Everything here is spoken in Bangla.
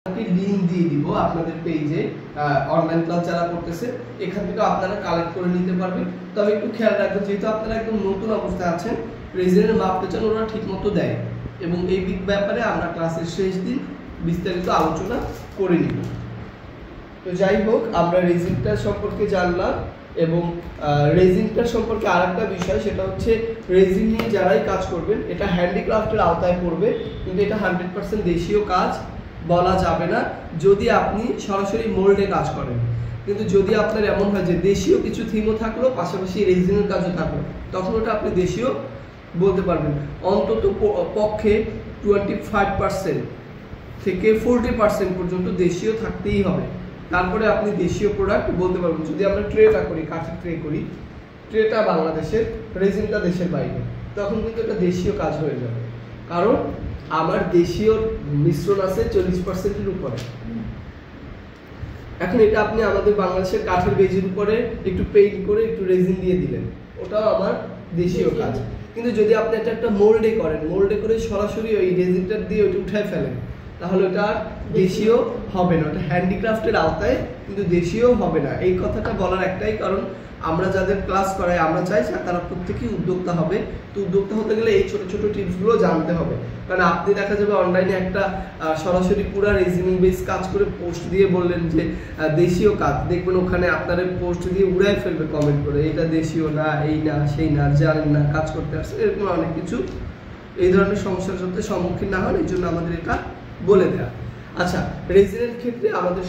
লিংক দিয়ে দিব আপনাদের পেজে, অনলাইন ক্লাস যারা করতেছে এখান থেকে আপনারা কালেক্ট করে নিতে পারবেন। তবে একটু খেয়াল রাখবেন, যেহেতু আপনারা একদম নতুন অবস্থায় আছেন, রেজিনের মাপটা যেন ওরা ঠিকমতো দেয়, এবং এই ব্যাপারে আমরা ক্লাসের শেষ দিন বিস্তারিত আলোচনা করে নিব। তো যাই হোক, আমরা রেজিনটা সম্পর্কে জানলাম, এবং রেজিনটা সম্পর্কে আরেকটা বিষয়, সেটা হচ্ছে রেজিন নিয়ে যারাই কাজ করবেন এটা হ্যান্ডিক্রাফটের আওতায় পড়বে, কিন্তু এটা 100% দেশীয় কাজ বলা যাবে না যদি আপনি সরাসরি মোল্ডে কাজ করেন। কিন্তু যদি আপনার এমন হয় যে দেশীয় কিছু থিমও থাকলো পাশাপাশি রেজিনের কাজও থাকলো, তখন ওটা আপনি দেশীয় বলতে পারবেন। অন্তত পক্ষে 25% থেকে 40% পর্যন্ত দেশীয় থাকতেই হবে, তারপরে আপনি দেশীয় প্রোডাক্ট বলতে পারবেন। যদি আমরা ট্রেটা করি, কাঠের ট্রে করি, ট্রেটা বাংলাদেশের, রেজিনটা দেশের বাইরে, তখন কিন্তু এটা দেশীয় কাজ হয়ে যাবে, কারণ আমার দেশীয় মিশ্রণ আছে 40%-এর উপরে। এখন এটা আপনি আমাদের বাংলাদেশের কাঠের বেজের উপরে একটু পেইন্ট করে একটু রেজিন দিয়ে দিলেন, ওটাও আমার দেশীয় কাজ। কিন্তু যদি আপনি এটা একটা মোল্ডে করেন, মোল্ডে করে সরাসরি ওই রেজিনটা দিয়ে ওইটা উঠায় ফেলেন, তাহলে ওটা দেশীয় হবে না, ওটা হ্যান্ডিক্রাফটের আওতায়, কিন্তু দেশীয় হবে না। এই কথাটা বলার একটাই কারণ, আমরা যাদের ক্লাস করাই আমরা চাই তারা প্রত্যেকেই উদ্যোক্তা হবে। তো উদ্যোক্তা হতে গেলে এই ছোট ছোট টিপসগুলো জানতে হবে, কারণ আপনি দেখা যাবে অনলাইনে একটা সরাসরি পুরা রেজিনিং বেস কাজ করে পোস্ট দিয়ে বললেন যে দেশীয় কাজ, দেখবেন ওখানে আপনাদের পোস্ট দিয়ে উড়াই ফেলবে কমেন্ট করে, এটা দেশীয় না, এই না, সেই না, জানেন না, কাজ করতে আসছে, এরকম অনেক কিছু। এই ধরনের সমস্যার সাথে সম্মুখীন না হন, এই জন্য আমাদের এটা বলে দেয়া। আচ্ছা, রেজিনের ক্ষেত্রে আমাদের